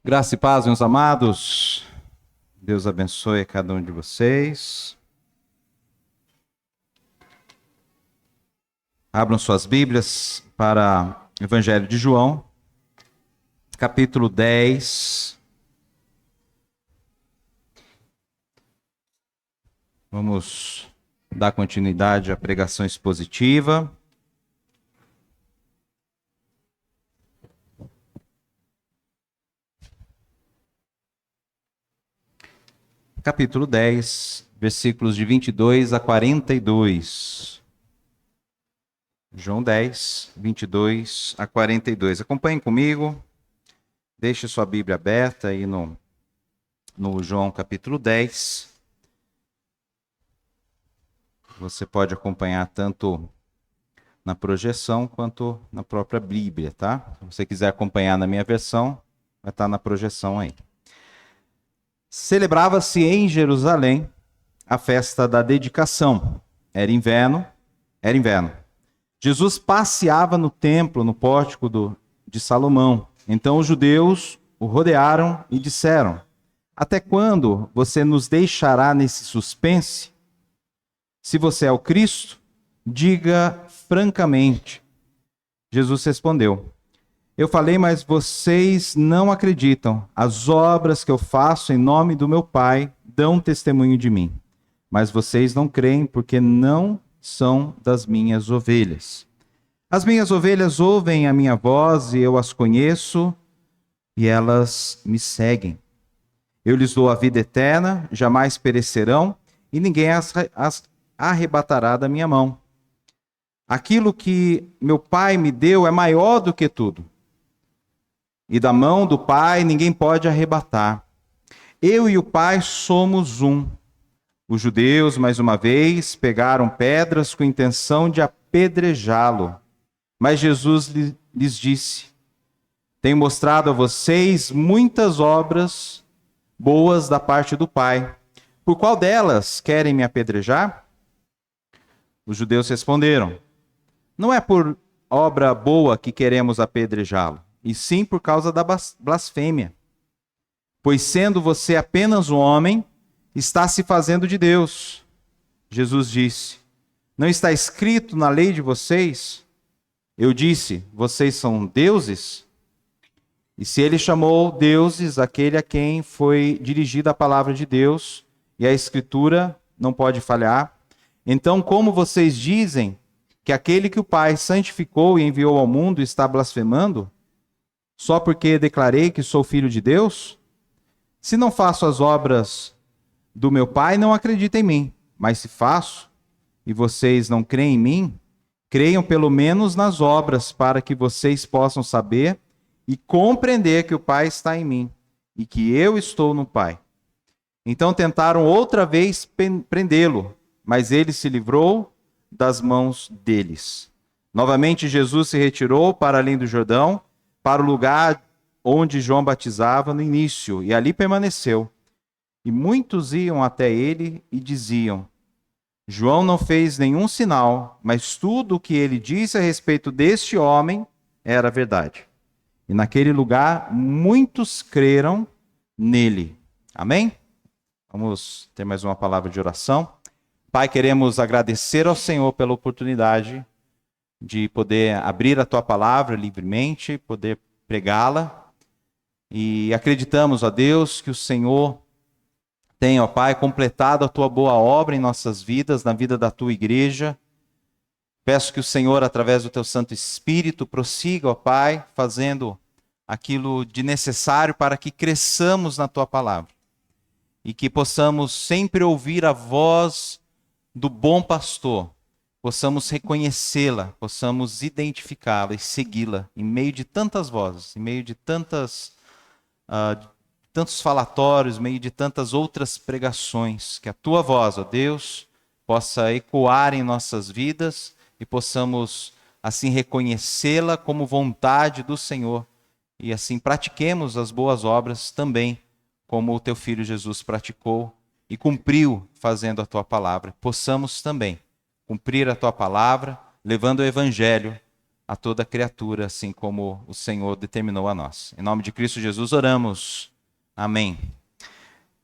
Graça e paz, meus amados. Deus abençoe cada um de vocês. Abram suas Bíblias para o Evangelho de João, capítulo 10. Vamos dar continuidade à pregação expositiva. Capítulo 10, versículos de 22 a 42. João 10, 22 a 42. Acompanhem comigo. Deixe sua Bíblia aberta aí no João capítulo 10. Você pode acompanhar tanto na projeção quanto na própria Bíblia, tá? Se você quiser acompanhar na minha versão, vai estar na projeção aí. Celebrava-se em Jerusalém a festa da dedicação. Era inverno. Jesus passeava no templo, no pórtico de Salomão. Então os judeus o rodearam e disseram: "Até quando você nos deixará nesse suspense? Se você é o Cristo, diga francamente." Jesus respondeu: "Eu falei, mas vocês não acreditam. As obras que eu faço em nome do meu Pai dão testemunho de mim. Mas vocês não creem porque não são das minhas ovelhas. As minhas ovelhas ouvem a minha voz e eu as conheço e elas me seguem. Eu lhes dou a vida eterna, jamais perecerão e ninguém as arrebatará da minha mão. Aquilo que meu Pai me deu é maior do que tudo. E da mão do Pai ninguém pode arrebatar. Eu e o Pai somos um." Os judeus, mais uma vez, pegaram pedras com intenção de apedrejá-lo. Mas Jesus lhes disse: "Tenho mostrado a vocês muitas obras boas da parte do Pai. Por qual delas querem me apedrejar?" Os judeus responderam: "Não é por obra boa que queremos apedrejá-lo, e sim por causa da blasfêmia. Pois sendo você apenas um homem, está se fazendo de Deus." Jesus disse: "Não está escrito na lei de vocês? Eu disse, vocês são deuses?" E se ele chamou deuses aquele a quem foi dirigida a palavra de Deus, e a Escritura não pode falhar, então como vocês dizem que aquele que o Pai santificou e enviou ao mundo está blasfemando? Só porque declarei que sou filho de Deus? Se não faço as obras do meu Pai, não acreditem em mim. Mas se faço, e vocês não creem em mim, creiam pelo menos nas obras, para que vocês possam saber e compreender que o Pai está em mim e que eu estou no Pai. Então tentaram outra vez prendê-lo, mas ele se livrou das mãos deles. Novamente Jesus se retirou para além do Jordão, para o lugar onde João batizava no início, e ali permaneceu. E muitos iam até ele e diziam: "João não fez nenhum sinal, mas tudo o que ele disse a respeito deste homem era verdade." E naquele lugar muitos creram nele. Amém? Vamos ter mais uma palavra de oração. Pai, queremos agradecer ao Senhor pela oportunidade de poder abrir a tua palavra livremente, poder pregá-la. E acreditamos, ó Deus, que o Senhor tem, ó Pai, completado a tua boa obra em nossas vidas, na vida da tua igreja. Peço que o Senhor, através do teu Santo Espírito, prossiga, ó Pai, fazendo aquilo de necessário para que cresçamos na tua palavra. E que possamos sempre ouvir a voz do bom pastor, possamos reconhecê-la, possamos identificá-la e segui-la em meio de tantas vozes, em meio de tantos falatórios, em meio de tantas outras pregações. Que a tua voz, ó Deus, possa ecoar em nossas vidas e possamos assim reconhecê-la como vontade do Senhor e assim pratiquemos as boas obras também, como o teu filho Jesus praticou e cumpriu fazendo a tua palavra. Possamos também cumprir a tua palavra, levando o evangelho a toda criatura, assim como o Senhor determinou a nós. Em nome de Cristo Jesus oramos. Amém.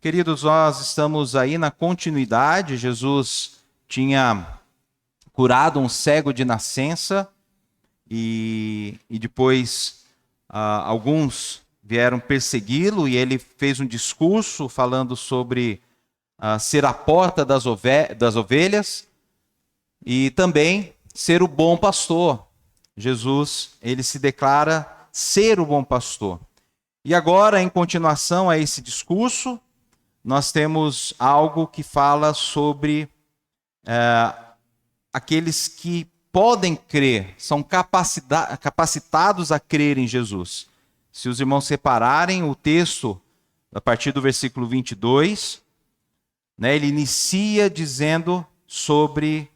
Queridos, nós estamos aí na continuidade. Jesus tinha curado um cego de nascença e depois alguns vieram persegui-lo e ele fez um discurso falando sobre ser a porta das ovelhas e também ser o bom pastor. Jesus, ele se declara ser o bom pastor. E agora, em continuação a esse discurso, nós temos algo que fala sobre aqueles que podem crer, são capacitados a crer em Jesus. Se os irmãos separarem o texto, a partir do versículo 22, né, ele inicia dizendo sobre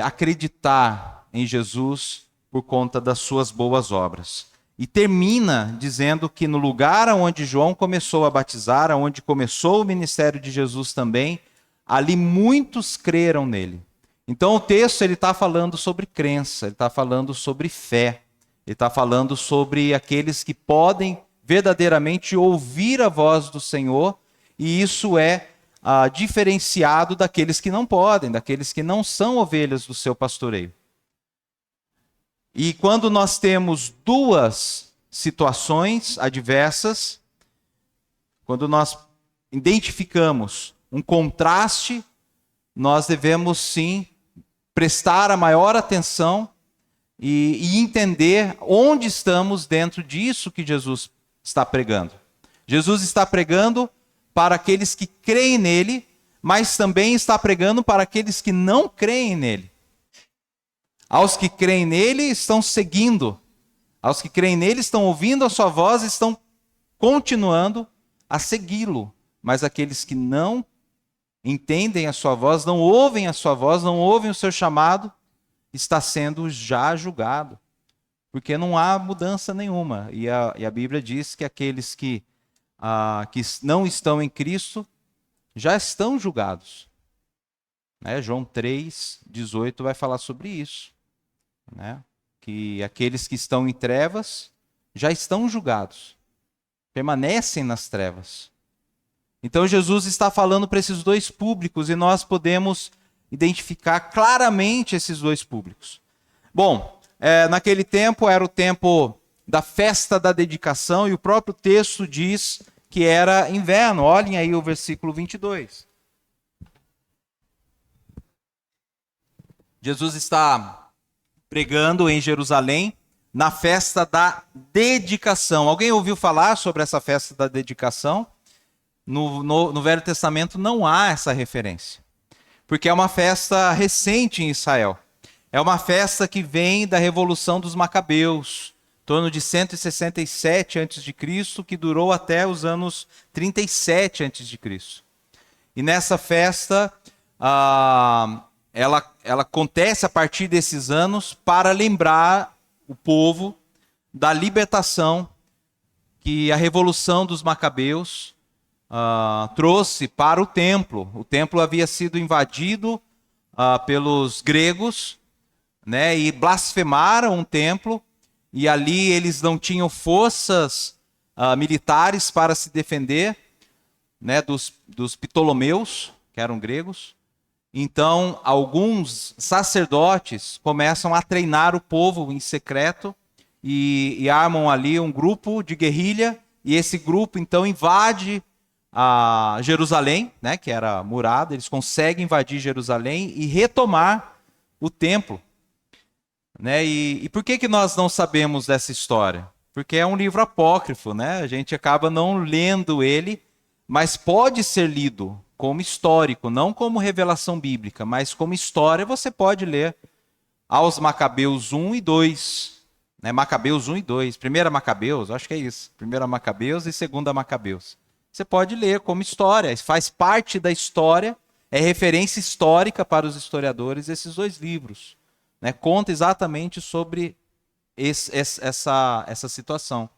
acreditar em Jesus por conta das suas boas obras. E termina dizendo que no lugar onde João começou a batizar, onde começou o ministério de Jesus também, ali muitos creram nele. Então o texto está falando sobre crença, ele está falando sobre fé, ele está falando sobre aqueles que podem verdadeiramente ouvir a voz do Senhor, e isso é diferenciado daqueles que não podem, daqueles que não são ovelhas do seu pastoreio. E quando nós temos duas situações adversas, quando nós identificamos um contraste, nós devemos sim prestar a maior atenção e entender onde estamos dentro disso que Jesus está pregando. Jesus está pregando para aqueles que creem nele, mas também está pregando para aqueles que não creem nele. Aos que creem nele estão seguindo, aos que creem nele estão ouvindo a sua voz, estão continuando a segui-lo, mas aqueles que não entendem a sua voz, não ouvem a sua voz, não ouvem o seu chamado, está sendo já julgado, porque não há mudança nenhuma. E a Bíblia diz que aqueles que não estão em Cristo já estão julgados. Né? João 3,18 vai falar sobre isso. Né? Que aqueles que estão em trevas já estão julgados, permanecem nas trevas. Então Jesus está falando para esses dois públicos e nós podemos identificar claramente esses dois públicos. Bom, naquele tempo era o tempo da festa da dedicação e o próprio texto diz que era inverno. Olhem aí o versículo 22. Jesus está pregando em Jerusalém na festa da dedicação. Alguém ouviu falar sobre essa festa da dedicação? No Velho Testamento não há essa referência, porque é uma festa recente em Israel. É uma festa que vem da Revolução dos Macabeus, em torno de 167 a.C., que durou até os anos 37 a.C. E nessa festa, ela acontece a partir desses anos para lembrar o povo da libertação que a Revolução dos Macabeus trouxe para o templo. O templo havia sido invadido pelos gregos, né, e blasfemaram o templo, e ali eles não tinham forças militares para se defender, né, dos Ptolomeus, que eram gregos. Então, alguns sacerdotes começam a treinar o povo em secreto e armam ali um grupo de guerrilha, e esse grupo então invade Jerusalém, né, que era murada. Eles conseguem invadir Jerusalém e retomar o templo. Né? E por que nós não sabemos dessa história? Porque é um livro apócrifo, né? A gente acaba não lendo ele, mas pode ser lido como histórico, não como revelação bíblica, mas como história você pode ler aos Macabeus 1 e 2. Né? Macabeus 1 e 2. Primeira Macabeus, acho que é isso. Primeira Macabeus e segunda Macabeus. Você pode ler como história, faz parte da história, é referência histórica para os historiadores esses dois livros. Né? Conta exatamente sobre essa situação.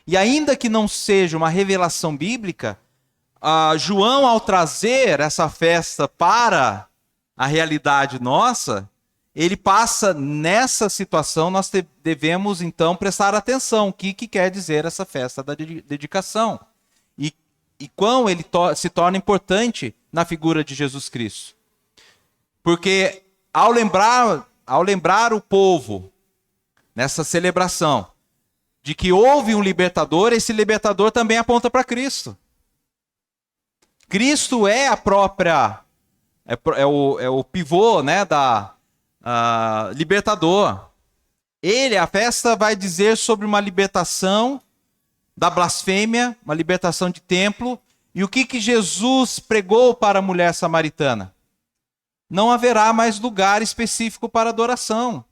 E ainda que não seja uma revelação bíblica, João, ao trazer essa festa para a realidade nossa, ele passa nessa situação, nós devemos então prestar atenção. O que quer dizer essa festa da dedicação? E quão ele se torna importante na figura de Jesus Cristo. Porque ao lembrar o povo, nessa celebração, de que houve um libertador, esse libertador também aponta para Cristo. Cristo é a própria, é o pivô, né, da libertador. A festa vai dizer sobre uma libertação da blasfêmia, uma libertação de templo. E o que Jesus pregou para a mulher samaritana? Não haverá mais lugar específico para adoração.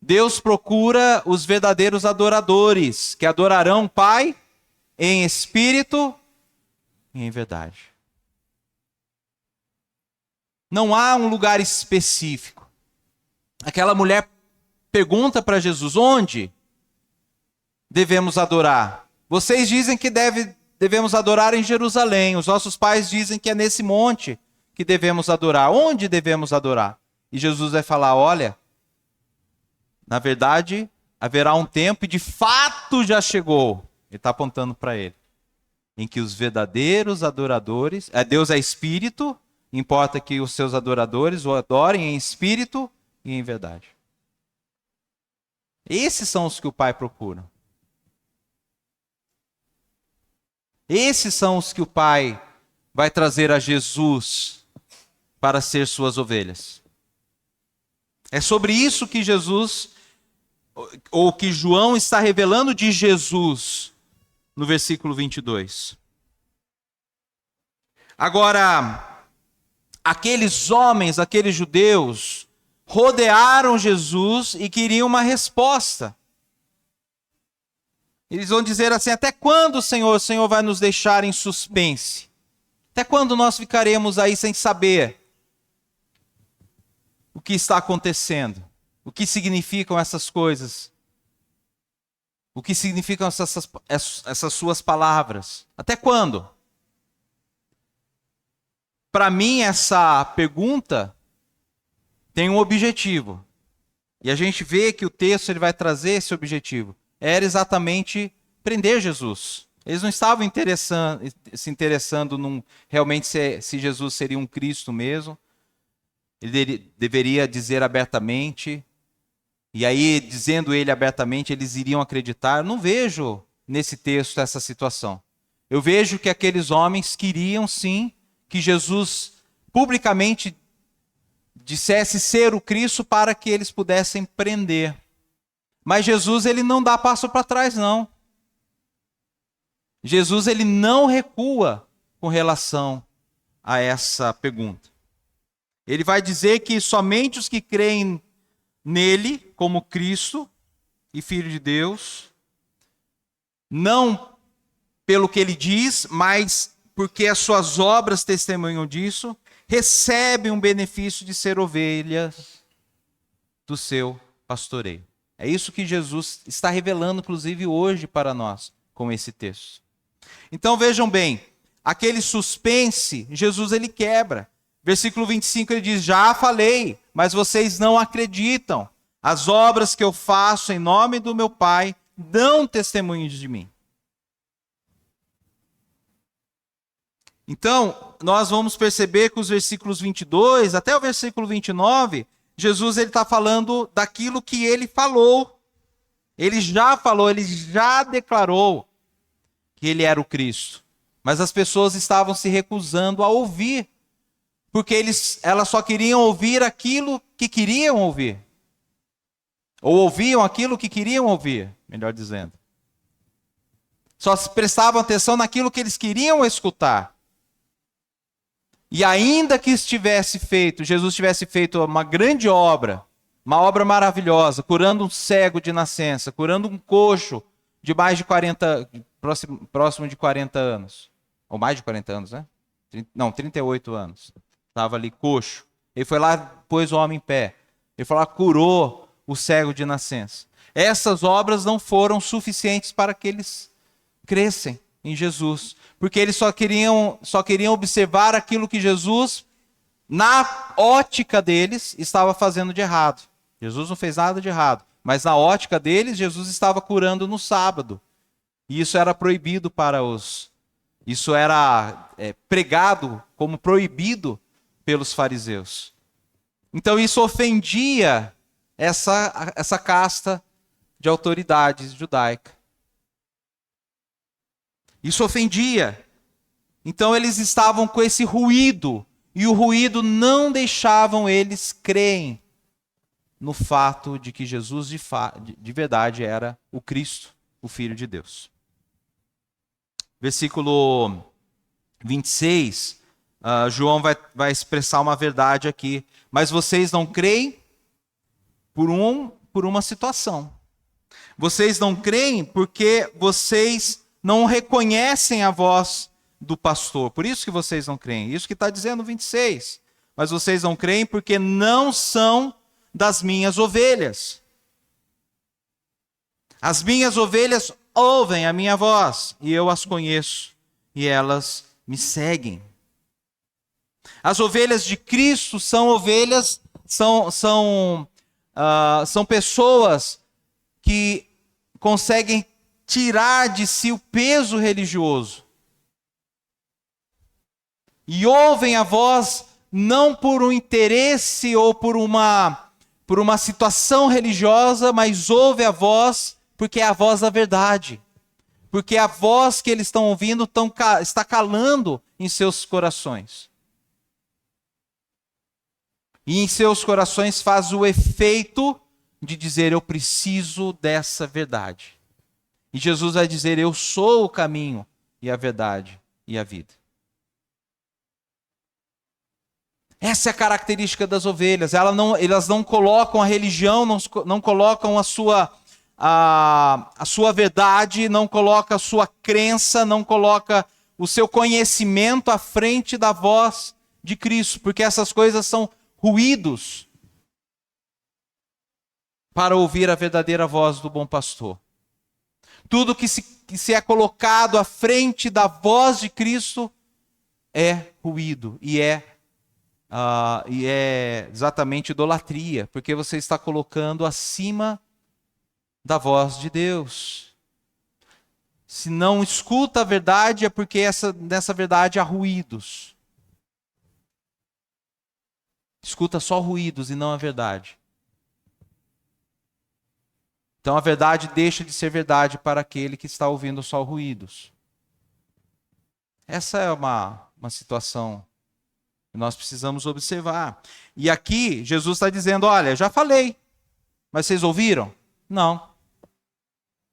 Deus procura os verdadeiros adoradores, que adorarão o Pai em espírito e em verdade. Não há um lugar específico. Aquela mulher pergunta para Jesus: onde devemos adorar? Vocês dizem que devemos adorar em Jerusalém. Os nossos pais dizem que é nesse monte que devemos adorar. Onde devemos adorar? E Jesus vai falar: olha, na verdade, haverá um tempo, e de fato já chegou. Ele está apontando para ele. Em que os verdadeiros adoradores, Deus é espírito, importa que os seus adoradores o adorem em espírito e em verdade. Esses são os que o Pai procura. Esses são os que o Pai vai trazer a Jesus para ser suas ovelhas. É sobre isso que Jesus, ou que João está revelando de Jesus no versículo 22. Agora, aqueles homens, aqueles judeus, rodearam Jesus e queriam uma resposta. Eles vão dizer assim: até quando, Senhor, o Senhor vai nos deixar em suspense? Até quando nós ficaremos aí sem saber o que está acontecendo? O que significam essas coisas? O que significam essas suas palavras? Até quando? Para mim, essa pergunta tem um objetivo. E a gente vê que o texto ele vai trazer esse objetivo. Era exatamente prender Jesus. Eles não estavam se interessando realmente se Jesus seria um Cristo mesmo. Ele deveria dizer abertamente. E aí, dizendo ele abertamente, eles iriam acreditar. Eu não vejo nesse texto essa situação. Eu vejo que aqueles homens queriam sim que Jesus publicamente dissesse ser o Cristo para que eles pudessem prender. Mas Jesus, ele não dá passo para trás, não. Jesus, ele não recua com relação a essa pergunta. Ele vai dizer que somente os que creem nele como Cristo e Filho de Deus, não pelo que ele diz, mas porque as suas obras testemunham disso, recebem um benefício de ser ovelhas do seu pastoreio. É isso que Jesus está revelando, inclusive, hoje para nós, com esse texto. Então, vejam bem, aquele suspense, Jesus ele quebra. Versículo 25, ele diz: já falei, mas vocês não acreditam. As obras que eu faço em nome do meu Pai dão testemunho de mim. Então, nós vamos perceber que os versículos 22 até o versículo 29, Jesus está falando daquilo que ele falou. Ele já falou, ele já declarou que ele era o Cristo. Mas as pessoas estavam se recusando a ouvir, porque elas só queriam ouvir aquilo que queriam ouvir. Ou ouviam aquilo que queriam ouvir, melhor dizendo. Só prestavam atenção naquilo que eles queriam escutar. E ainda que Jesus tivesse feito uma grande obra, uma obra maravilhosa, curando um cego de nascença, curando um coxo de mais de 40, próximo de 40 anos. Ou mais de 40 anos, né? Não, 38 anos. Estava ali coxo. Ele foi lá, pôs o homem em pé. Ele foi lá, curou o cego de nascença. Essas obras não foram suficientes para que eles crescem em Jesus. Porque eles só queriam observar aquilo que Jesus Na ótica deles, estava fazendo de errado. Jesus não fez nada de errado. Mas na ótica deles, Jesus estava curando no sábado. E isso era proibido para os... Isso era pregado como proibido pelos fariseus. Então isso ofendia essa casta de autoridades judaica. Isso ofendia. Então eles estavam com esse ruído. E o ruído não deixavam eles crerem no fato de que Jesus de verdade era o Cristo, o Filho de Deus. Versículo 26, João vai expressar uma verdade aqui. Mas vocês não creem por uma situação. Vocês não creem porque vocês não reconhecem a voz do pastor. Por isso que vocês não creem. Isso que está dizendo o 26. Mas vocês não creem porque não são das minhas ovelhas. As minhas ovelhas ouvem a minha voz, e eu as conheço, e elas me seguem. As ovelhas de Cristo são ovelhas, são pessoas que conseguem tirar de si o peso religioso. E ouvem a voz não por um interesse ou por uma situação religiosa, mas ouvem a voz porque é a voz da verdade. Porque a voz que eles estão ouvindo está calando em seus corações. E em seus corações faz o efeito de dizer: eu preciso dessa verdade. E Jesus vai dizer: eu sou o caminho e a verdade e a vida. Essa é a característica das ovelhas. Elas não colocam a religião, não colocam a sua verdade, não colocam a sua crença, não colocam o seu conhecimento à frente da voz de Cristo, porque essas coisas são ruídos para ouvir a verdadeira voz do bom pastor. Tudo que se é colocado à frente da voz de Cristo é ruído e é exatamente idolatria, porque você está colocando acima da voz de Deus. Se não escuta a verdade, é porque nessa verdade há ruídos. Escuta só ruídos e não a verdade. Então a verdade deixa de ser verdade para aquele que está ouvindo só ruídos. Essa é uma situação que nós precisamos observar. E aqui Jesus está dizendo: olha, já falei, mas vocês ouviram? Não.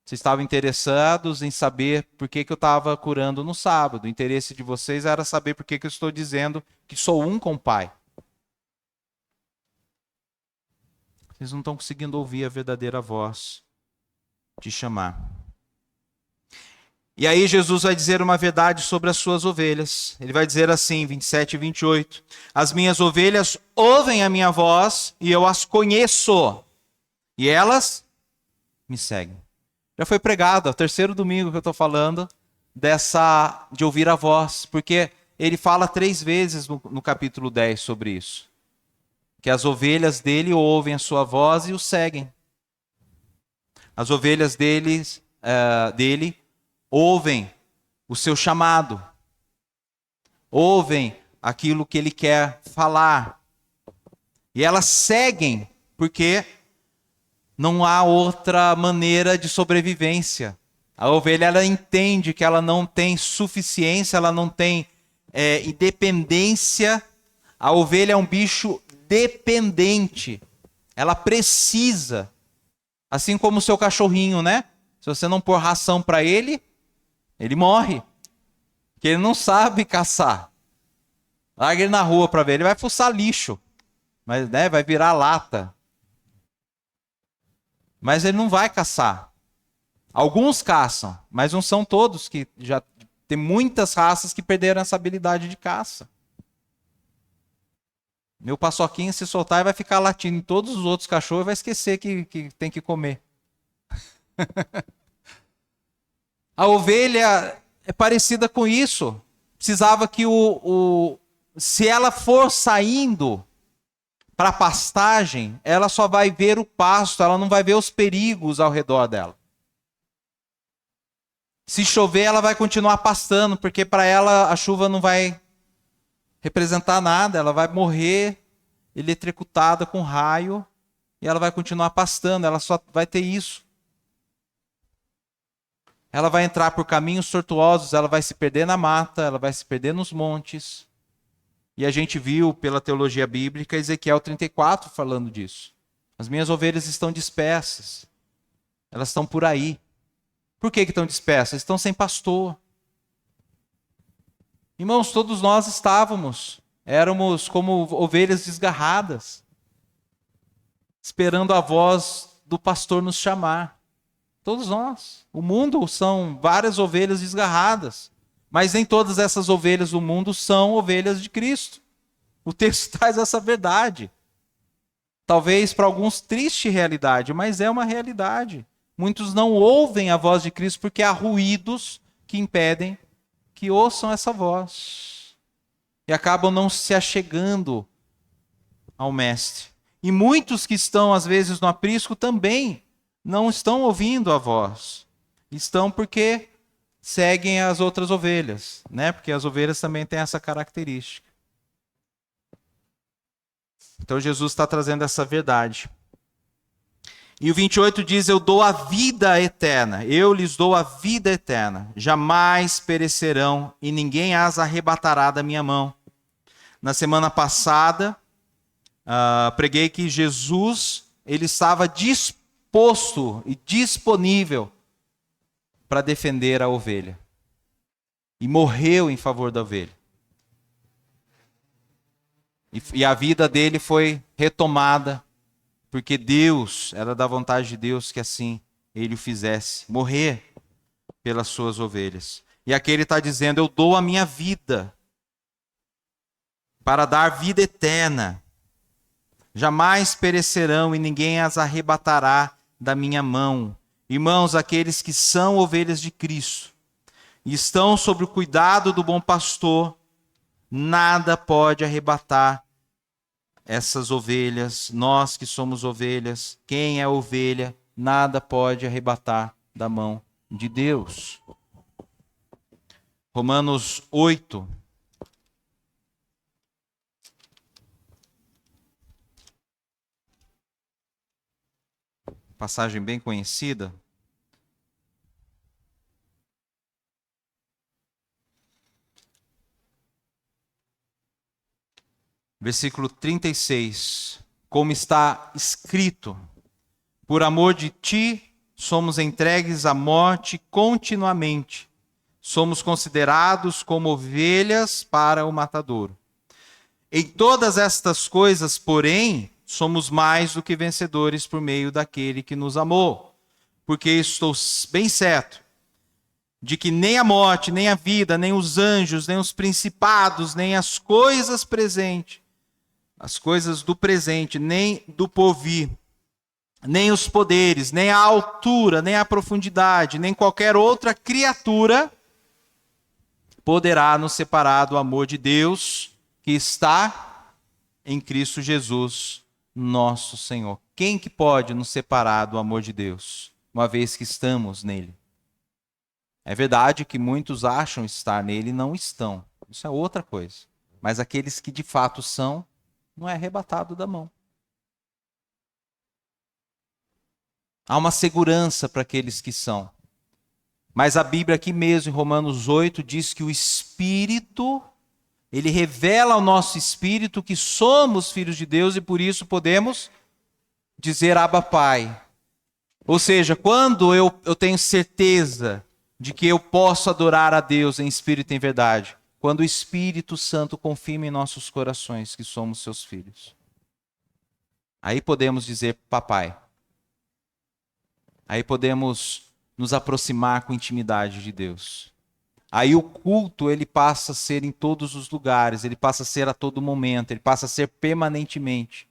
Vocês estavam interessados em saber por que eu estava curando no sábado. O interesse de vocês era saber por que eu estou dizendo que sou um com o Pai. Vocês não estão conseguindo ouvir a verdadeira voz de chamar. E aí Jesus vai dizer uma verdade sobre as suas ovelhas. Ele vai dizer assim, 27 e 28. As minhas ovelhas ouvem a minha voz e eu as conheço. E elas me seguem. Já foi pregado, é o terceiro domingo que eu estou falando de ouvir a voz. Porque ele fala 3 vezes no capítulo 10 sobre isso. Que as ovelhas dele ouvem a sua voz e o seguem. As ovelhas dele ouvem o seu chamado. Ouvem aquilo que ele quer falar. E elas seguem, porque não há outra maneira de sobrevivência. A ovelha, ela entende que ela não tem suficiência, ela não tem independência. A ovelha é um bicho dependente. Ela precisa. Assim como o seu cachorrinho, né? Se você não pôr ração para ele, ele morre. Porque ele não sabe caçar. Larga ele na rua para ver, ele vai fuçar lixo. Mas, né, vai virar lata. Mas ele não vai caçar. Alguns caçam, mas não são todos, que já tem muitas raças que perderam essa habilidade de caça. Meu paçoquinha, se soltar, vai ficar latindo em todos os outros cachorros e vai esquecer que tem que comer. A ovelha é parecida com isso. Precisava que o se ela for saindo para a pastagem, ela só vai ver o pasto, ela não vai ver os perigos ao redor dela. Se chover, ela vai continuar pastando, porque para ela a chuva não vai representar nada, ela vai morrer eletrocutada com raio e ela vai continuar pastando, ela só vai ter isso. Ela vai entrar por caminhos tortuosos, ela vai se perder na mata, ela vai se perder nos montes. E a gente viu pela teologia bíblica Ezequiel 34 falando disso. As minhas ovelhas estão dispersas, elas estão por aí. Por que estão dispersas? Estão sem pastor. Irmãos, todos nós éramos como ovelhas desgarradas, esperando a voz do pastor nos chamar. Todos nós. O mundo são várias ovelhas desgarradas, mas nem todas essas ovelhas do mundo são ovelhas de Cristo. O texto traz essa verdade. Talvez para alguns triste realidade, mas é uma realidade. Muitos não ouvem a voz de Cristo porque há ruídos que impedem que ouçam essa voz. E acabam não se achegando ao Mestre. E muitos que estão, às vezes, no aprisco também não estão ouvindo a voz. Estão porque seguem as outras ovelhas, né? Porque as ovelhas também têm essa característica. Então Jesus está trazendo essa verdade. E o 28 diz, eu dou a vida eterna, eu lhes dou a vida eterna, jamais perecerão e ninguém as arrebatará da minha mão. Na semana passada, preguei que Jesus, ele estava disposto e disponível para defender a ovelha. E morreu em favor da ovelha. E a vida dele foi retomada, porque Deus, era da vontade de Deus que assim ele o fizesse, morrer pelas suas ovelhas. E aqui ele está dizendo, eu dou a minha vida para dar vida eterna. Jamais perecerão e ninguém as arrebatará da minha mão. Irmãos, aqueles que são ovelhas de Cristo e estão sob o cuidado do bom pastor, nada pode arrebatar essas ovelhas, nós que somos ovelhas, quem é ovelha, nada pode arrebatar da mão de Deus. Romanos 8. Passagem bem conhecida. Versículo 36. Como está escrito, por amor de ti, somos entregues à morte continuamente. Somos considerados como ovelhas para o matadouro. Em todas estas coisas, porém, somos mais do que vencedores por meio daquele que nos amou. Porque estou bem certo de que nem a morte, nem a vida, nem os anjos, nem os principados, nem as coisas presentes, as coisas do presente, nem do porvir, nem os poderes, nem a altura, nem a profundidade, nem qualquer outra criatura poderá nos separar do amor de Deus que está em Cristo Jesus, nosso Senhor. Quem que pode nos separar do amor de Deus, uma vez que estamos nele? É verdade que muitos acham estar nele e não estão. Isso é outra coisa. Mas aqueles que de fato são, não é arrebatado da mão. Há uma segurança para aqueles que são. Mas a Bíblia aqui mesmo, em Romanos 8, diz que o Espírito, ele revela ao nosso espírito que somos filhos de Deus e por isso podemos dizer Abba Pai. Ou seja, quando eu tenho certeza de que eu posso adorar a Deus em espírito e em verdade, quando o Espírito Santo confirma em nossos corações que somos seus filhos. Aí podemos dizer papai. Aí podemos nos aproximar com intimidade de Deus. Aí o culto, ele passa a ser em todos os lugares, ele passa a ser a todo momento, ele passa a ser permanentemente,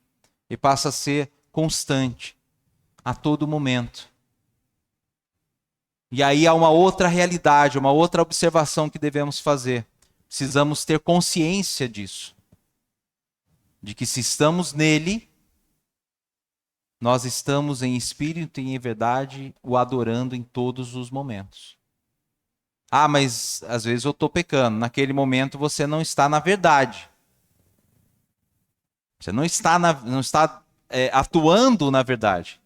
ele passa a ser constante, a todo momento. E aí há uma outra realidade, uma outra observação que devemos fazer. precisamos ter consciência disso. De que se estamos nele, nós estamos em espírito e em verdade o adorando em todos os momentos. Ah, mas às vezes eu estou pecando. Naquele momento você não está na verdade. Você não está, atuando na verdade.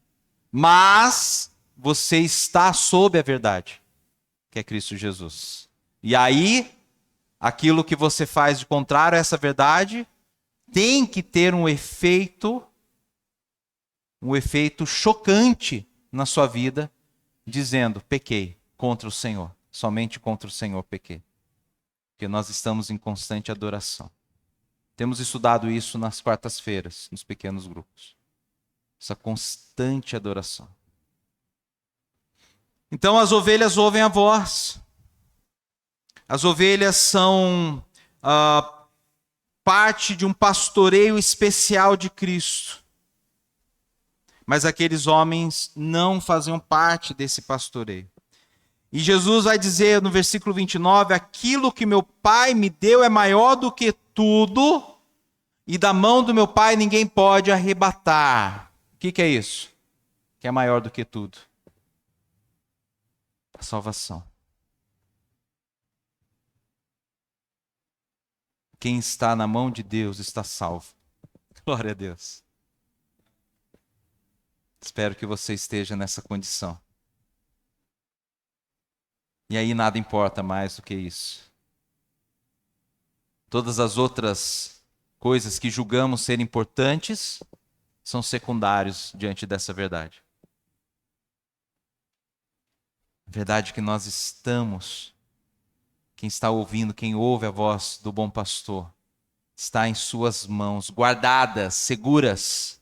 Mas você está sob a verdade, que é Cristo Jesus. E aí, aquilo que você faz de contrário a essa verdade tem que ter um efeito chocante na sua vida, dizendo: pequei contra o Senhor, somente contra o Senhor pequei. Porque nós estamos em constante adoração. Temos estudado isso nas quartas-feiras, nos pequenos grupos. Essa constante adoração. Então as ovelhas ouvem a voz. As ovelhas são parte de um pastoreio especial de Cristo. Mas aqueles homens não faziam parte desse pastoreio. E Jesus vai dizer no versículo 29, aquilo que meu Pai me deu é maior do que tudo, e da mão do meu Pai ninguém pode arrebatar. O que é isso? Que é maior do que tudo? A salvação. Quem está na mão de Deus está salvo. Glória a Deus. Espero que você esteja nessa condição. E aí nada importa mais do que isso. Todas as outras coisas que julgamos ser importantes são secundários diante dessa verdade. A verdade que nós estamos, quem está ouvindo, quem ouve a voz do bom pastor, está em suas mãos, guardadas, seguras.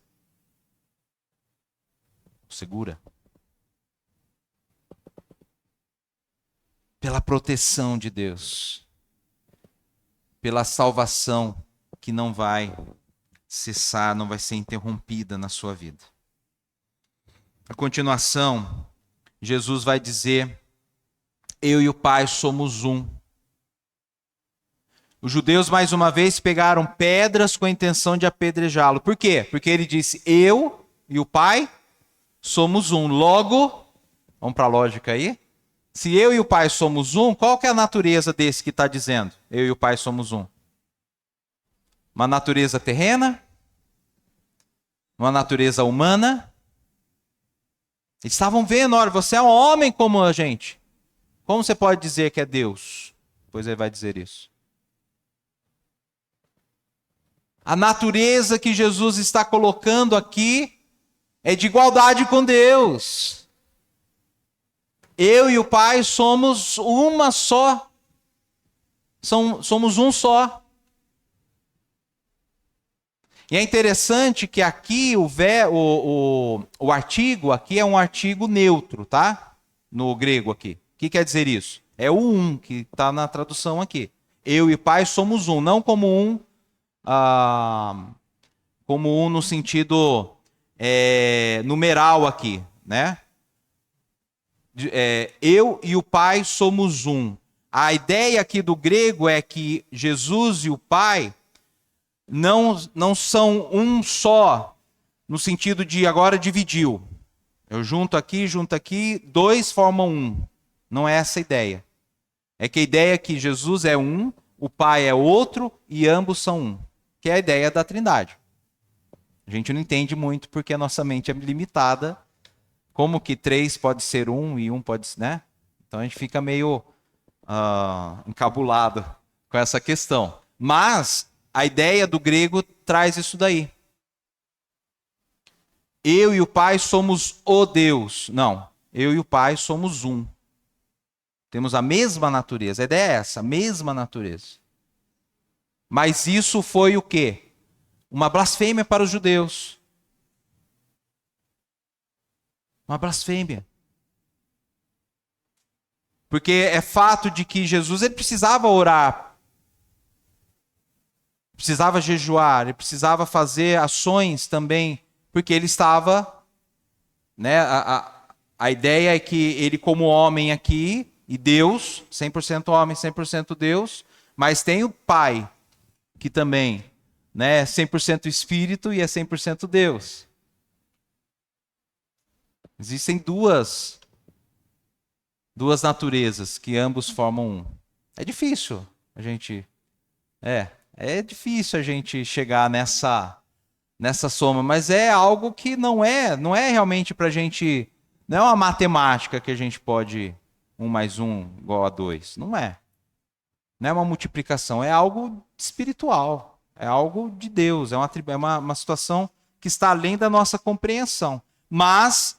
Segura. Pela proteção de Deus. Pela salvação que não vai cessar, não vai ser interrompida na sua vida. A continuação, Jesus vai dizer: eu e o Pai somos um. Os judeus, mais uma vez, pegaram pedras com a intenção de apedrejá-lo. Por quê? Porque ele disse: eu e o Pai somos um. Logo, vamos para a lógica aí. Se eu e o Pai somos um, qual que é a natureza desse que está dizendo? Eu e o Pai somos um. Uma natureza terrena? Uma natureza humana? Eles estavam vendo, olha, você é um homem como a gente. Como você pode dizer que é Deus? Pois ele vai dizer isso. A natureza que Jesus está colocando aqui é de igualdade com Deus. Eu e o Pai somos uma só. Somos um só. E é interessante que aqui o artigo aqui é um artigo neutro, tá? No grego aqui. O que quer dizer isso? É o um que está na tradução aqui. Eu e o Pai somos um, não como um no sentido numeral aqui, né? Eu e o Pai somos um. A ideia aqui do grego é que Jesus e o Pai não são um só, no sentido de agora dividiu. Eu junto aqui, dois formam um. Não é essa a ideia. É que a ideia é que Jesus é um, o Pai é outro e ambos são um. Que é a ideia da Trindade. A gente não entende muito porque a nossa mente é limitada. Como que 3 pode ser 1 e 1 pode ser, né? Então a gente fica meio encabulado com essa questão. Mas a ideia do grego traz isso daí. Eu e o Pai somos o Deus. Não, eu e o Pai somos um. Temos a mesma natureza. A ideia é essa, a mesma natureza. Mas isso foi o quê? Uma blasfêmia para os judeus. Uma blasfêmia. Porque é fato de que Jesus ele precisava orar, precisava jejuar, ele precisava fazer ações também, porque ele estava, né, a ideia é que ele como homem aqui, e Deus, 100% homem, 100% Deus, Mas tem o Pai, que também, né, é 100% Espírito e é 100% Deus. Existem duas naturezas que ambos formam um. É difícil a gente... É difícil a gente chegar nessa soma, mas é algo que não é realmente para a gente... Não é uma matemática que a gente pode... 1 mais 1 igual a 2. Não é. Não é uma multiplicação, é algo espiritual. É algo de Deus, é uma situação que está além da nossa compreensão. Mas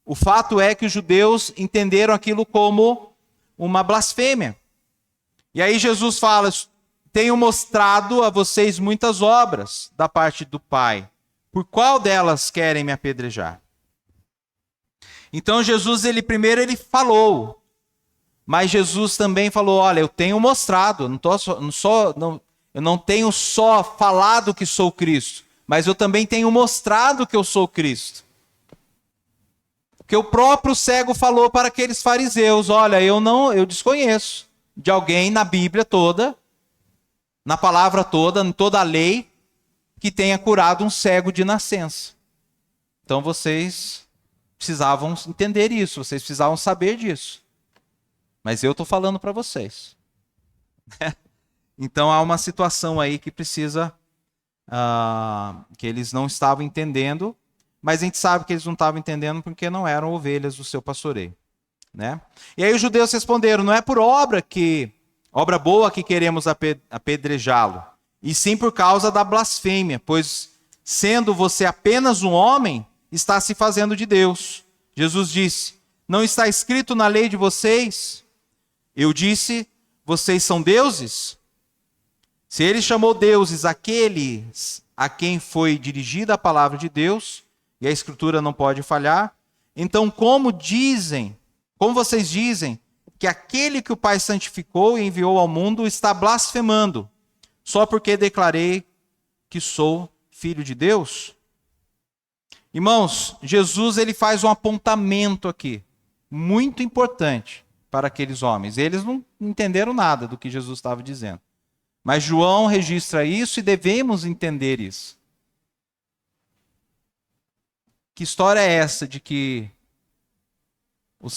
o fato é que os judeus entenderam aquilo como uma blasfêmia. E aí Jesus fala: tenho mostrado a vocês muitas obras da parte do Pai. Por qual delas querem me apedrejar? Então Jesus, primeiro ele falou, mas Jesus também falou: olha, eu tenho mostrado, eu não tenho só falado que sou Cristo, mas eu também tenho mostrado que eu sou Cristo. Porque o próprio cego falou para aqueles fariseus: olha, eu desconheço de alguém na Bíblia toda, na palavra toda, em toda a lei, que tenha curado um cego de nascença. Então vocês precisavam entender isso, vocês precisavam saber disso. Mas eu estou falando para vocês. Então há uma situação aí que precisa, que eles não estavam entendendo, mas a gente sabe que eles não estavam entendendo porque não eram ovelhas do seu pastoreio, né? E aí os judeus responderam: não é por obra boa que queremos apedrejá-lo, e sim por causa da blasfêmia, pois sendo você apenas um homem, está se fazendo de Deus. Jesus disse: não está escrito na lei de vocês? Eu disse: vocês são deuses? Se ele chamou deuses aqueles a quem foi dirigida a palavra de Deus, e a Escritura não pode falhar, então como vocês dizem que aquele que o Pai santificou e enviou ao mundo está blasfemando, só porque declarei que sou filho de Deus? Irmãos, Jesus ele faz um apontamento aqui, muito importante para aqueles homens. Eles não entenderam nada do que Jesus estava dizendo. Mas João registra isso e devemos entender isso. Que história é essa de que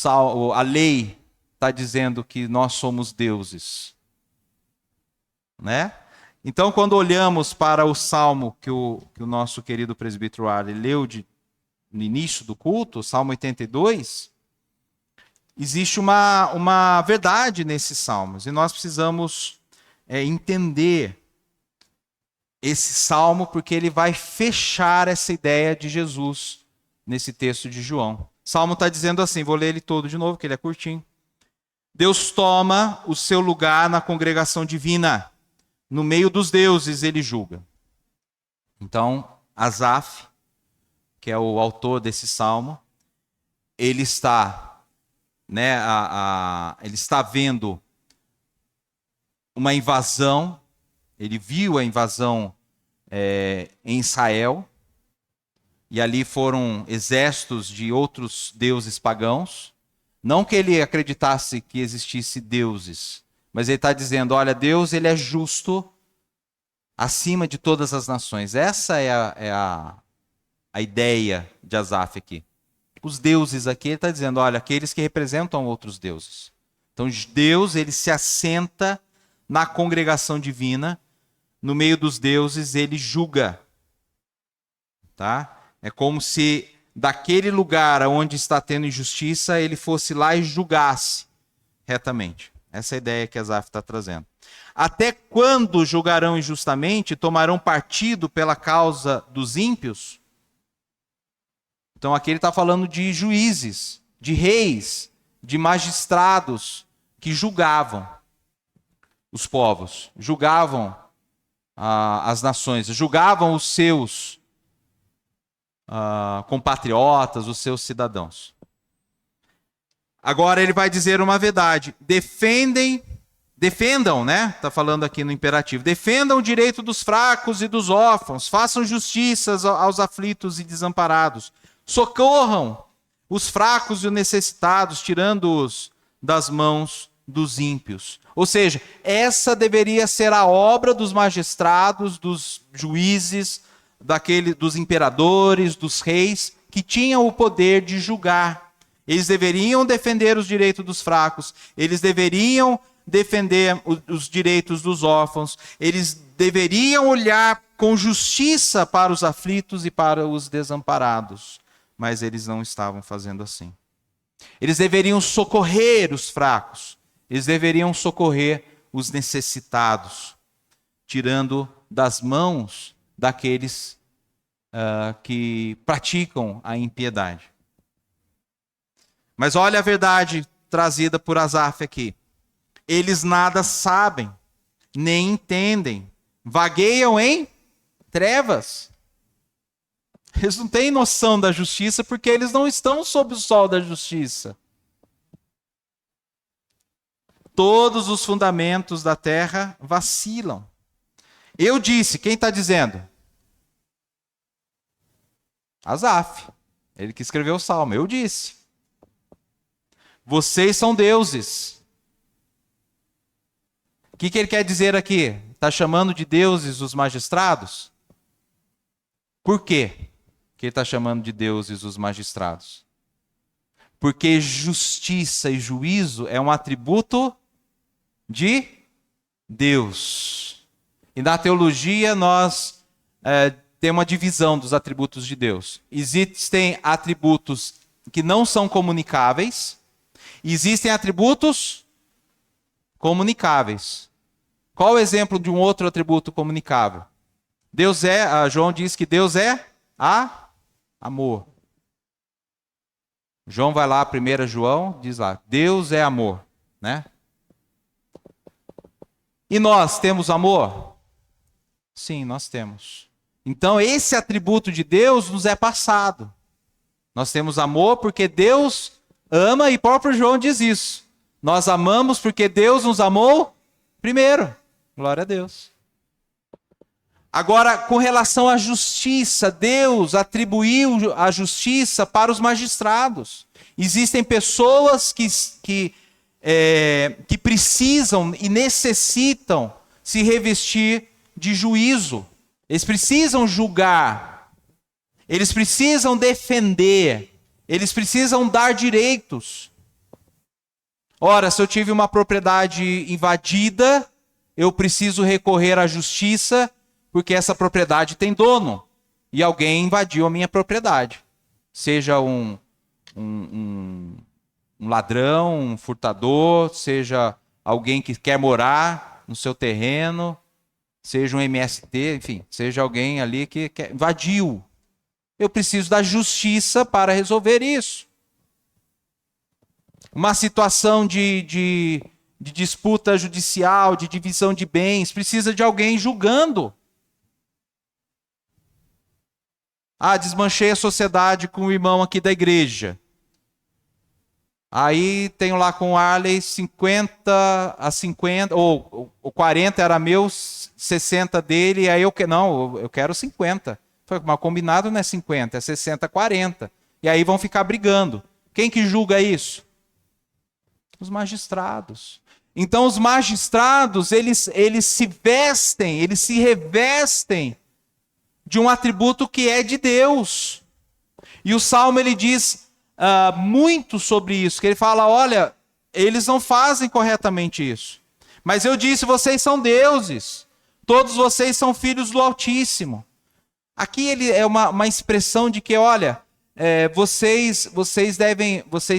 a lei está dizendo que nós somos deuses? Né? Então, quando olhamos para o salmo que o nosso querido presbítero Arley leu no início do culto, o Salmo 82, existe uma verdade nesses salmos. E nós precisamos entender esse salmo, porque ele vai fechar essa ideia de Jesus nesse texto de João. O salmo está dizendo assim, vou ler ele todo de novo, que ele é curtinho. Deus toma o seu lugar na congregação divina. No meio dos deuses ele julga. Então, Asaf, que é o autor desse salmo, ele está, ele está vendo uma invasão, ele viu a invasão em Israel, e ali foram exércitos de outros deuses pagãos. Não que ele acreditasse que existisse deuses, mas ele está dizendo: olha, Deus ele é justo acima de todas as nações. Essa é a ideia de Asaf aqui. Os deuses aqui, ele está dizendo: olha, aqueles que representam outros deuses. Então Deus ele se assenta na congregação divina, no meio dos deuses ele julga. Tá? É como se daquele lugar onde está tendo injustiça, ele fosse lá e julgasse retamente. Essa é a ideia que Asaf está trazendo. Até quando julgarão injustamente, tomarão partido pela causa dos ímpios? Então aqui ele está falando de juízes, de reis, de magistrados que julgavam os povos, julgavam as nações, julgavam os seus compatriotas, os seus cidadãos. Agora ele vai dizer uma verdade: defendam, né? Está falando aqui no imperativo. Defendam o direito dos fracos e dos órfãos, façam justiça aos aflitos e desamparados, socorram os fracos e os necessitados, tirando-os das mãos dos ímpios. Ou seja, essa deveria ser a obra dos magistrados, dos juízes, dos imperadores, dos reis, que tinham o poder de julgar. Eles deveriam defender os direitos dos fracos, eles deveriam defender os direitos dos órfãos, eles deveriam olhar com justiça para os aflitos e para os desamparados. Mas eles não estavam fazendo assim. Eles deveriam socorrer os fracos, eles deveriam socorrer os necessitados, tirando das mãos daqueles que praticam a impiedade. Mas olha a verdade trazida por Asaf aqui. Eles nada sabem, nem entendem, vagueiam em trevas. Eles não têm noção da justiça porque eles não estão sob o sol da justiça. Todos os fundamentos da terra vacilam. Eu disse, quem está dizendo? Asaf, ele que escreveu o salmo. Eu disse. Vocês são deuses. O que ele quer dizer aqui? Está chamando de deuses os magistrados? Por quê que ele está chamando de deuses os magistrados? Porque justiça e juízo é um atributo de Deus. E na teologia nós temos uma divisão dos atributos de Deus. Existem atributos que não são comunicáveis, e existem atributos comunicáveis. Qual o exemplo de um outro atributo comunicável? João diz que Deus é amor. João vai lá, 1 João, diz lá, Deus é amor, né? E nós temos amor? Sim, nós temos. Então esse atributo de Deus nos é passado. Nós temos amor porque Deus ama, e próprio João diz isso. Nós amamos porque Deus nos amou primeiro. Glória a Deus. Agora, com relação à justiça, Deus atribuiu a justiça para os magistrados. Existem pessoas que precisam e necessitam se revestir de juízo. Eles precisam julgar. Eles precisam defender. Eles precisam dar direitos. Ora, se eu tive uma propriedade invadida, eu preciso recorrer à justiça, porque essa propriedade tem dono. E alguém invadiu a minha propriedade. Seja um ladrão, um furtador, seja alguém que quer morar no seu terreno, seja um MST, enfim, seja alguém ali que invadiu. Eu preciso da justiça para resolver isso. Uma situação de disputa judicial, de divisão de bens, precisa de alguém julgando. Desmanchei a sociedade com o irmão aqui da igreja. Aí tenho lá com o Arley 50, ou 40 era meu, 60 dele, e aí eu quero 50. Foi mal combinado, não é 50, é 60, 40. E aí vão ficar brigando. Quem que julga isso? Os magistrados. Então os magistrados, eles se vestem, eles se revestem de um atributo que é de Deus. E o Salmo ele diz muito sobre isso, que ele fala, olha, eles não fazem corretamente isso. Mas eu disse, vocês são deuses, todos vocês são filhos do Altíssimo. Aqui ele é uma expressão de que, olha, vocês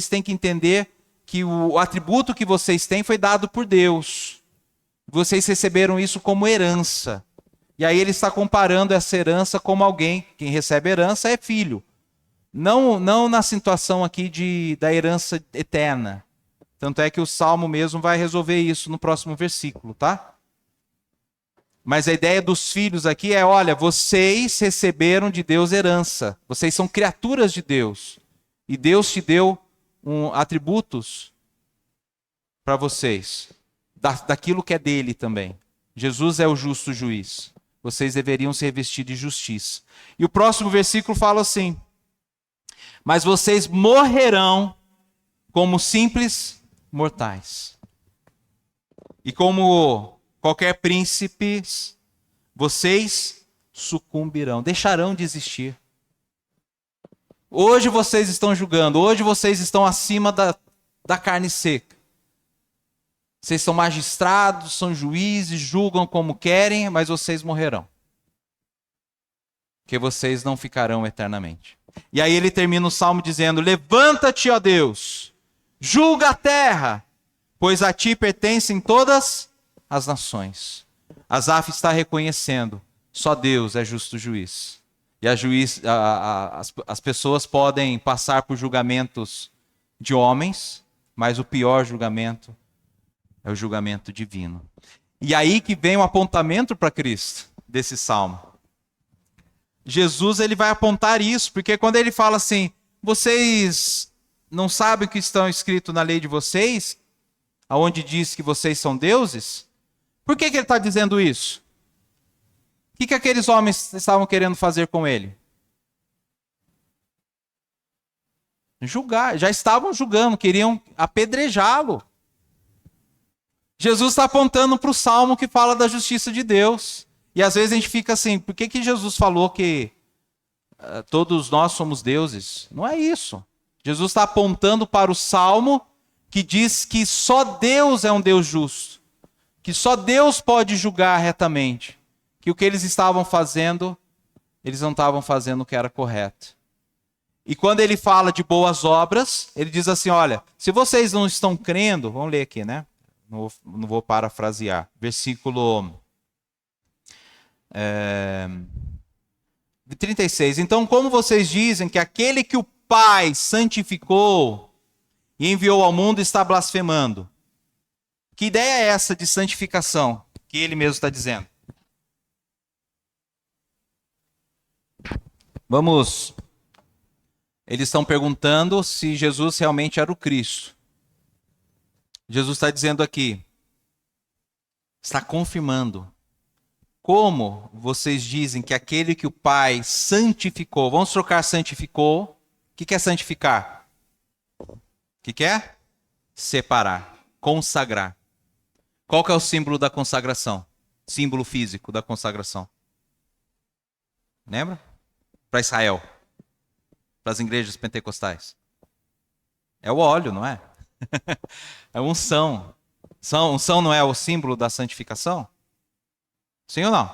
têm que entender que o atributo que vocês têm foi dado por Deus. Vocês receberam isso como herança. E aí ele está comparando essa herança como alguém, quem recebe herança é filho. Não na situação aqui da herança eterna. Tanto é que o Salmo mesmo vai resolver isso no próximo versículo, tá? Mas a ideia dos filhos aqui é, olha, vocês receberam de Deus herança. Vocês são criaturas de Deus. E Deus te deu atributos para vocês. Daquilo que é dele também. Jesus é o justo juiz. Vocês deveriam se revestir de justiça. E o próximo versículo fala assim: mas vocês morrerão como simples mortais. E como qualquer príncipe, vocês sucumbirão, deixarão de existir. Hoje vocês estão julgando, hoje vocês estão acima da carne seca. Vocês são magistrados, são juízes, julgam como querem, mas vocês morrerão. Porque vocês não ficarão eternamente. E aí ele termina o salmo dizendo: levanta-te, ó Deus, julga a terra, pois a ti pertencem todas as nações. Asaf está reconhecendo, só Deus é justo juiz. E as pessoas podem passar por julgamentos de homens, mas o pior julgamento é o julgamento divino. E aí que vem o apontamento para Cristo desse salmo. Jesus ele vai apontar isso, porque quando ele fala assim, vocês não sabem o que está escrito na lei de vocês, aonde diz que vocês são deuses? Por que ele está dizendo isso? O que aqueles homens estavam querendo fazer com ele? Julgar, já estavam julgando, queriam apedrejá-lo. Jesus está apontando para o salmo que fala da justiça de Deus. E às vezes a gente fica assim, por que Jesus falou que todos nós somos deuses? Não é isso. Jesus está apontando para o salmo que diz que só Deus é um Deus justo. Que só Deus pode julgar retamente. Que o que eles estavam fazendo, eles não estavam fazendo o que era correto. E quando ele fala de boas obras, ele diz assim, olha, se vocês não estão crendo, vamos ler aqui, né? Não vou parafrasear. Versículo 36. Então, como vocês dizem que aquele que o Pai santificou e enviou ao mundo está blasfemando? Que ideia é essa de santificação que ele mesmo está dizendo? Vamos. Eles estão perguntando se Jesus realmente era o Cristo. Jesus está dizendo aqui, está confirmando. Como vocês dizem que aquele que o Pai santificou, vamos trocar santificou, o que é santificar? O que é? Separar, consagrar. Qual que é o símbolo da consagração? Símbolo físico da consagração. Lembra? Para Israel, para as igrejas pentecostais. É o óleo, não é? É unção. Unção não é o símbolo da santificação? Sim ou não?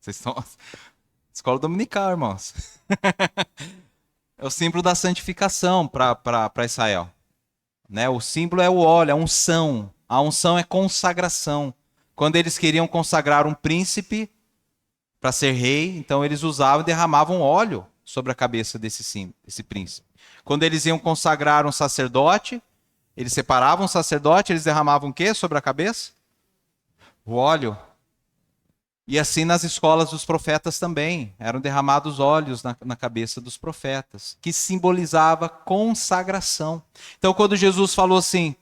Vocês estão... Escola dominical, irmãos. É o símbolo da santificação para Israel. Né? O símbolo é o óleo, a unção. A unção é consagração. Quando eles queriam consagrar um príncipe para ser rei, então eles usavam e derramavam óleo sobre a cabeça desse príncipe. Quando eles iam consagrar um sacerdote, eles separavam o sacerdote, eles derramavam o quê sobre a cabeça? O óleo. E assim nas escolas dos profetas também, eram derramados óleos na cabeça dos profetas, que simbolizava consagração. Então quando Jesus falou assim,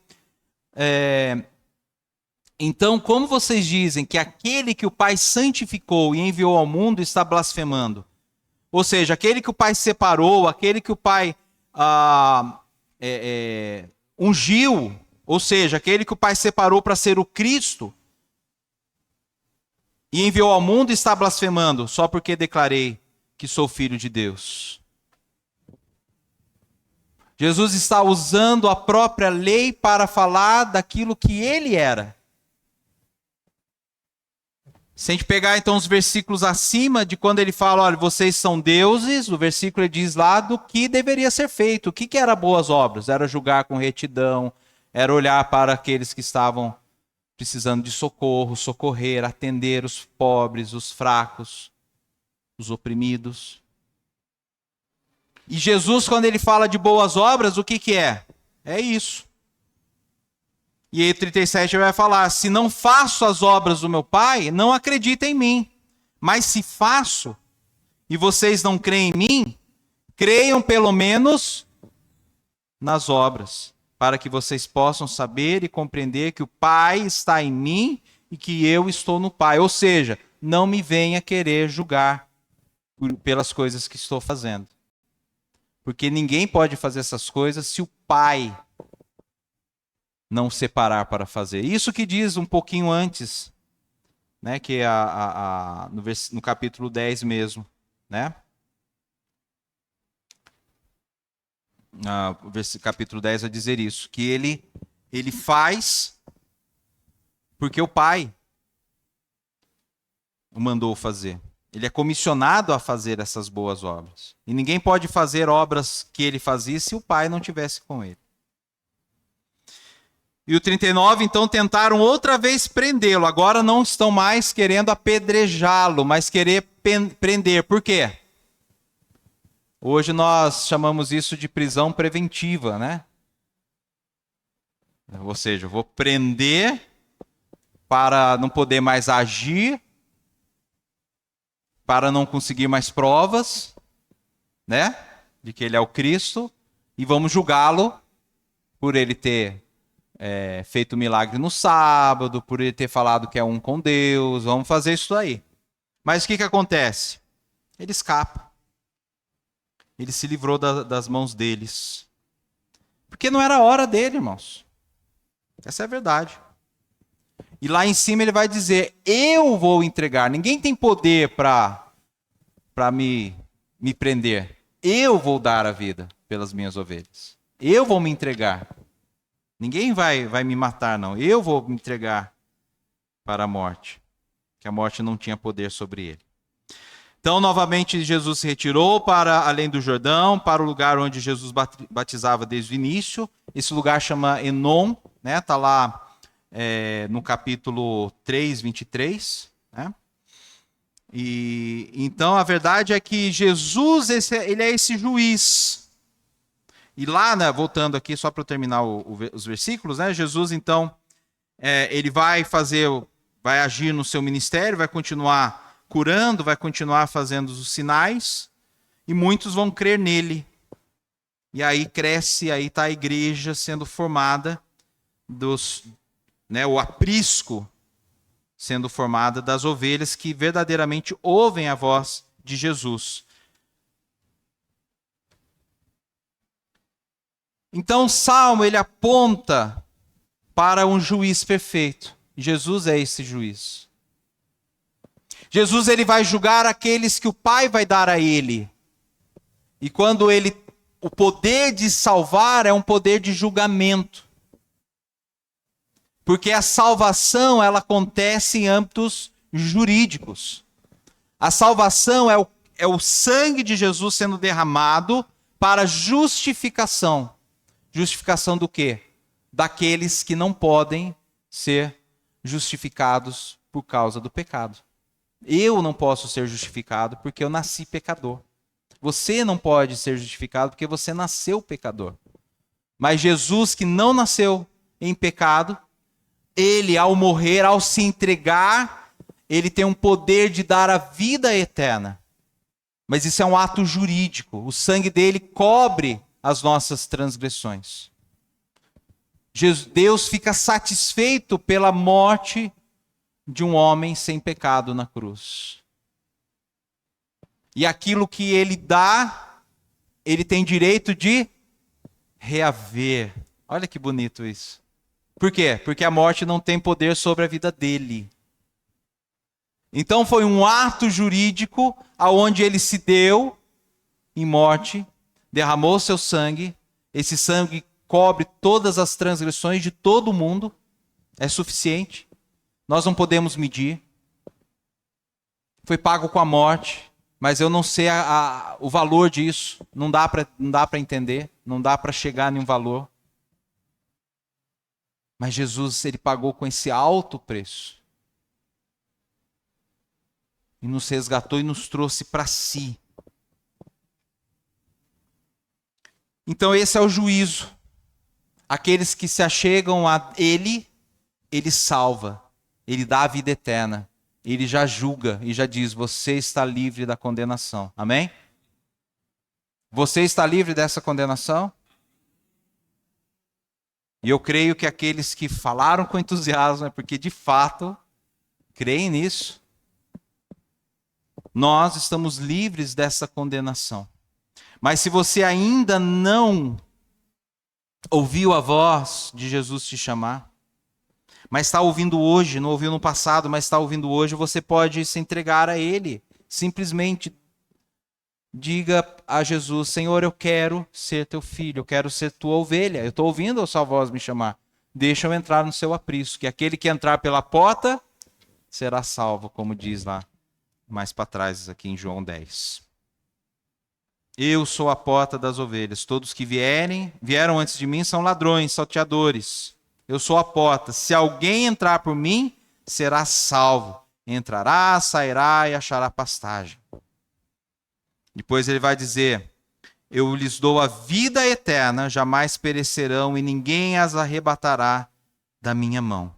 então como vocês dizem que aquele que o Pai santificou e enviou ao mundo está blasfemando? Ou seja, aquele que o Pai separou, aquele que o Pai ungiu, ou seja, aquele que o Pai separou para ser o Cristo e enviou ao mundo está blasfemando só porque declarei que sou filho de Deus. Jesus está usando a própria lei para falar daquilo que ele era. Se a gente pegar então os versículos acima de quando ele fala, olha, vocês são deuses, o versículo ele diz lá do que deveria ser feito. O que era boas obras? Era julgar com retidão, era olhar para aqueles que estavam precisando de socorro, socorrer, atender os pobres, os fracos, os oprimidos. E Jesus, quando ele fala de boas obras, o que é? É isso. E aí 37 vai falar, se não faço as obras do meu Pai, não acreditem em mim. Mas se faço, e vocês não creem em mim, creiam pelo menos nas obras, para que vocês possam saber e compreender que o Pai está em mim e que eu estou no Pai. Ou seja, não me venha querer julgar pelas coisas que estou fazendo. Porque ninguém pode fazer essas coisas se o Pai não separar para fazer. Isso que diz um pouquinho antes, né, que é no capítulo 10 mesmo, né? O capítulo 10 vai dizer isso, que ele faz porque o Pai o mandou fazer. Ele é comissionado a fazer essas boas obras. E ninguém pode fazer obras que ele fazia se o Pai não tivesse com ele. E o 39, então, tentaram outra vez prendê-lo. Agora não estão mais querendo apedrejá-lo, mas querer prender. Por quê? Hoje nós chamamos isso de prisão preventiva, né? Ou seja, eu vou prender para não poder mais agir, para não conseguir mais provas, né? De que ele é o Cristo, e vamos julgá-lo por ele ter feito milagre no sábado, por ele ter falado que é um com Deus, vamos fazer isso aí. Mas o que acontece? Ele escapa. Ele se livrou das mãos deles. Porque não era a hora dele, irmãos. Essa é a verdade. E lá em cima ele vai dizer, eu vou entregar. Ninguém tem poder para me prender. Eu vou dar a vida pelas minhas ovelhas. Eu vou me entregar. Ninguém vai me matar, não. Eu vou me entregar para a morte. Que a morte não tinha poder sobre ele. Então, novamente, Jesus se retirou para além do Jordão, para o lugar onde Jesus batizava desde o início. Esse lugar chama Enom, né? Está lá no capítulo 3, 23. Né? E então, a verdade é que Jesus, ele é esse juiz. E lá, né, voltando aqui, só para eu terminar os versículos, né, Jesus, então, ele vai agir no seu ministério, vai continuar curando, vai continuar fazendo os sinais, e muitos vão crer nele. E aí cresce, aí está a igreja sendo formada, o aprisco sendo formada das ovelhas que verdadeiramente ouvem a voz de Jesus. Então o Salmo, ele aponta para um juiz perfeito. Jesus é esse juiz. Jesus, ele vai julgar aqueles que o Pai vai dar a ele. E quando o poder de salvar é um poder de julgamento. Porque a salvação, ela acontece em âmbitos jurídicos. A salvação é o sangue de Jesus sendo derramado para justificação. Justificação do quê? Daqueles que não podem ser justificados por causa do pecado. Eu não posso ser justificado porque eu nasci pecador. Você não pode ser justificado porque você nasceu pecador. Mas Jesus, que não nasceu em pecado, ele, ao morrer, ao se entregar, ele tem um poder de dar a vida eterna. Mas isso é um ato jurídico. O sangue dele cobre as nossas transgressões. Deus fica satisfeito pela morte de um homem sem pecado na cruz. E aquilo que ele dá, ele tem direito de reaver. Olha que bonito isso. Por quê? Porque a morte não tem poder sobre a vida dele. Então foi um ato jurídico aonde ele se deu em morte, derramou seu sangue, esse sangue cobre todas as transgressões de todo mundo, é suficiente, nós não podemos medir, foi pago com a morte, mas eu não sei o valor disso, não dá para entender, não dá para chegar a nenhum valor. Mas Jesus, ele pagou com esse alto preço, e nos resgatou e nos trouxe para si. Então esse é o juízo. Aqueles que se achegam a ele, ele salva. Ele dá a vida eterna. Ele já julga e já diz, você está livre da condenação. Amém? Você está livre dessa condenação? E eu creio que aqueles que falaram com entusiasmo é porque de fato creem nisso. Nós estamos livres dessa condenação. Mas se você ainda não ouviu a voz de Jesus te chamar, mas está ouvindo hoje, não ouviu no passado, mas está ouvindo hoje, você pode se entregar a Ele. Simplesmente diga a Jesus: Senhor, eu quero ser teu filho, eu quero ser tua ovelha. Eu estou ouvindo a sua voz me chamar. Deixa eu entrar no seu aprisco, que aquele que entrar pela porta será salvo, como diz lá mais para trás aqui em João 10. Eu sou a porta das ovelhas. Todos que vieram antes de mim são ladrões, salteadores. Eu sou a porta. Se alguém entrar por mim, será salvo. Entrará, sairá e achará pastagem. Depois ele vai dizer: eu lhes dou a vida eterna, jamais perecerão e ninguém as arrebatará da minha mão.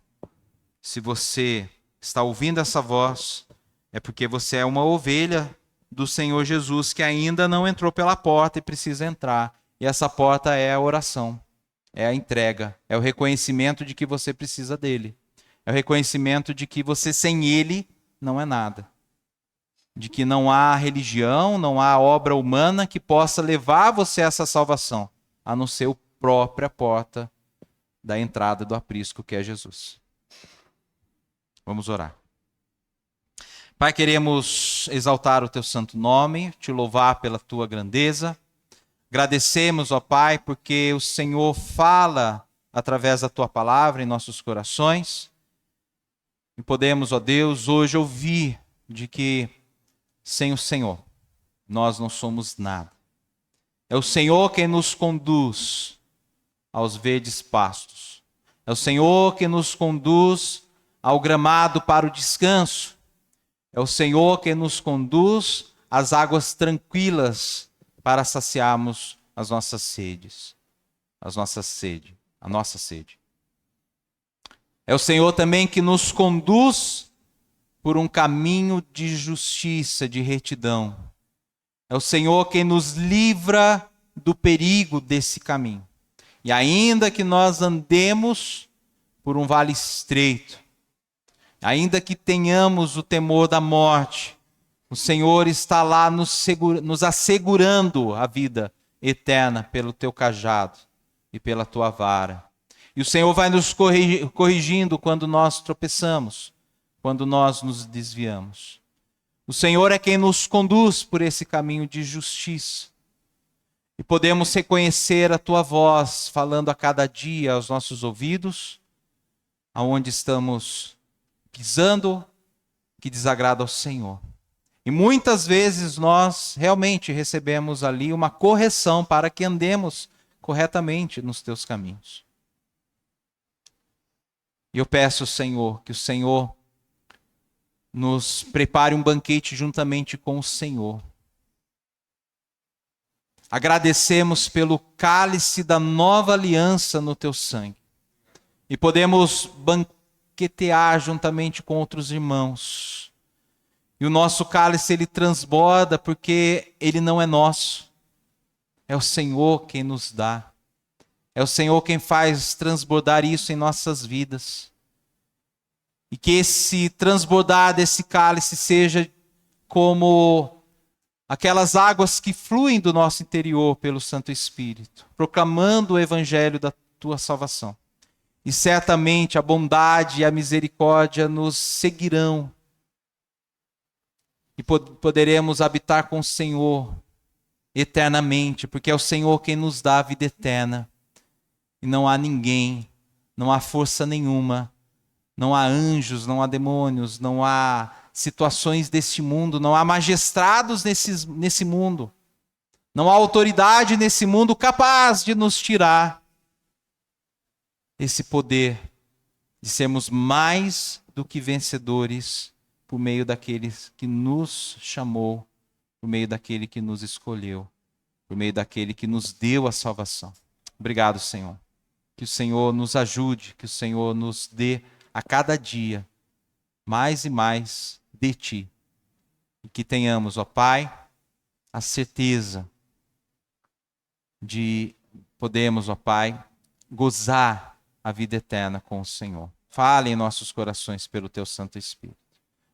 Se você está ouvindo essa voz, é porque você é uma ovelha do Senhor Jesus que ainda não entrou pela porta e precisa entrar. E essa porta é a oração, é a entrega, é o reconhecimento de que você precisa dele. É o reconhecimento de que você sem ele não é nada. De que não há religião, não há obra humana que possa levar você a essa salvação, a não ser a própria porta da entrada do aprisco, que é Jesus. Vamos orar. Pai, queremos exaltar o teu santo nome, te louvar pela tua grandeza. Agradecemos, ó Pai, porque o Senhor fala através da tua palavra em nossos corações. E podemos, ó Deus, hoje ouvir de que sem o Senhor nós não somos nada. É o Senhor quem nos conduz aos verdes pastos. É o Senhor que nos conduz ao gramado para o descanso. É o Senhor que nos conduz às águas tranquilas para saciarmos as nossas sedes, a nossa sede. É o Senhor também que nos conduz por um caminho de justiça, de retidão. É o Senhor quem nos livra do perigo desse caminho. E ainda que nós andemos por um vale estreito, ainda que tenhamos o temor da morte, o Senhor está lá nos assegurando a vida eterna pelo teu cajado e pela tua vara. E o Senhor vai nos corrigindo quando nós tropeçamos, quando nós nos desviamos. O Senhor é quem nos conduz por esse caminho de justiça. E podemos reconhecer a tua voz falando a cada dia aos nossos ouvidos, aonde estamos pisando, que desagrada ao Senhor. E muitas vezes nós realmente recebemos ali uma correção para que andemos corretamente nos teus caminhos. E eu peço, Senhor, que o Senhor nos prepare um banquete juntamente com o Senhor. Agradecemos pelo cálice da nova aliança no teu sangue. E podemos banquetear juntamente com outros irmãos. E o nosso cálice, ele transborda porque ele não é nosso. É o Senhor quem nos dá. É o Senhor quem faz transbordar isso em nossas vidas. E que esse transbordar desse cálice seja como aquelas águas que fluem do nosso interior pelo Santo Espírito, proclamando o evangelho da tua salvação. E certamente a bondade e a misericórdia nos seguirão. E poderemos habitar com o Senhor eternamente, porque é o Senhor quem nos dá a vida eterna. E não há ninguém, não há força nenhuma, não há anjos, não há demônios, não há situações deste mundo, não há magistrados nesse mundo, não há autoridade nesse mundo capaz de nos tirar esse poder de sermos mais do que vencedores por meio daquele que nos chamou, por meio daquele que nos escolheu, por meio daquele que nos deu a salvação. Obrigado, Senhor. Que o Senhor nos ajude, que o Senhor nos dê a cada dia mais e mais de Ti. E que tenhamos, ó Pai, a certeza de podermos, ó Pai, gozar a vida eterna com o Senhor. Fale em nossos corações pelo Teu Santo Espírito.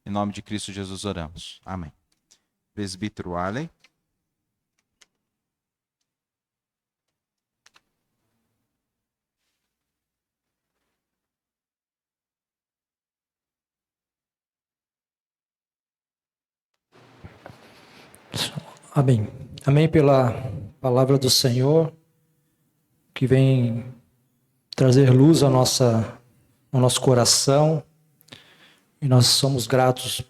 Em nome de Cristo Jesus oramos. Amém. Presbítero Arley. Amém. Amém pela palavra do Senhor, que vem trazer luz ao nosso coração. E nós somos gratos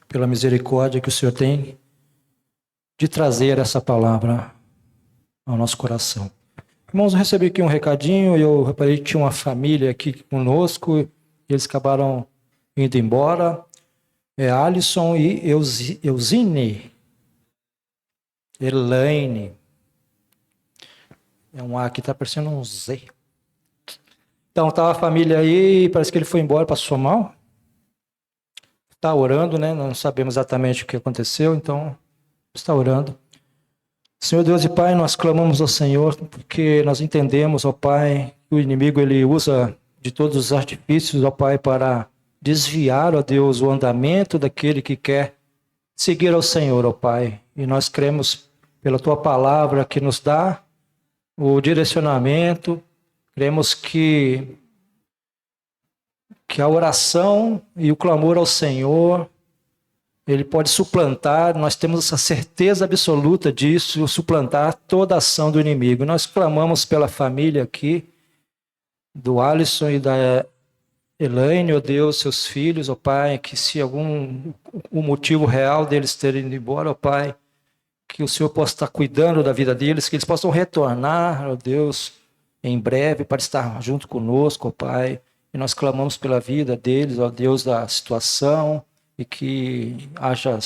pela misericórdia que o Senhor tem de trazer essa palavra ao nosso coração. Irmãos, eu recebi aqui um recadinho, eu reparei que tinha uma família aqui conosco, e eles acabaram indo embora. É Alisson e Eusine. Elaine. É um A aqui, tá parecendo um Z. Então, tá a família aí, parece que ele foi embora, passou mal. Está orando, né? Não sabemos exatamente o que aconteceu, então está orando. Senhor Deus e Pai, nós clamamos ao Senhor, porque nós entendemos, ó Pai, que o inimigo ele usa de todos os artifícios, ó Pai, para desviar, ó Deus, o andamento daquele que quer seguir ao Senhor, ó Pai. E nós cremos pela Tua palavra que nos dá o direcionamento, cremos que a oração e o clamor ao Senhor, ele pode suplantar, nós temos essa certeza absoluta disso, suplantar toda a ação do inimigo. Nós clamamos pela família aqui, do Alisson e da Elaine, ó Deus, seus filhos, ó Pai, que se o motivo real deles terem ido embora, ó Pai, que o Senhor possa estar cuidando da vida deles, que eles possam retornar, ó Deus, em breve, para estar junto conosco, ó Pai. E nós clamamos pela vida deles, ó Deus, da situação, e que haja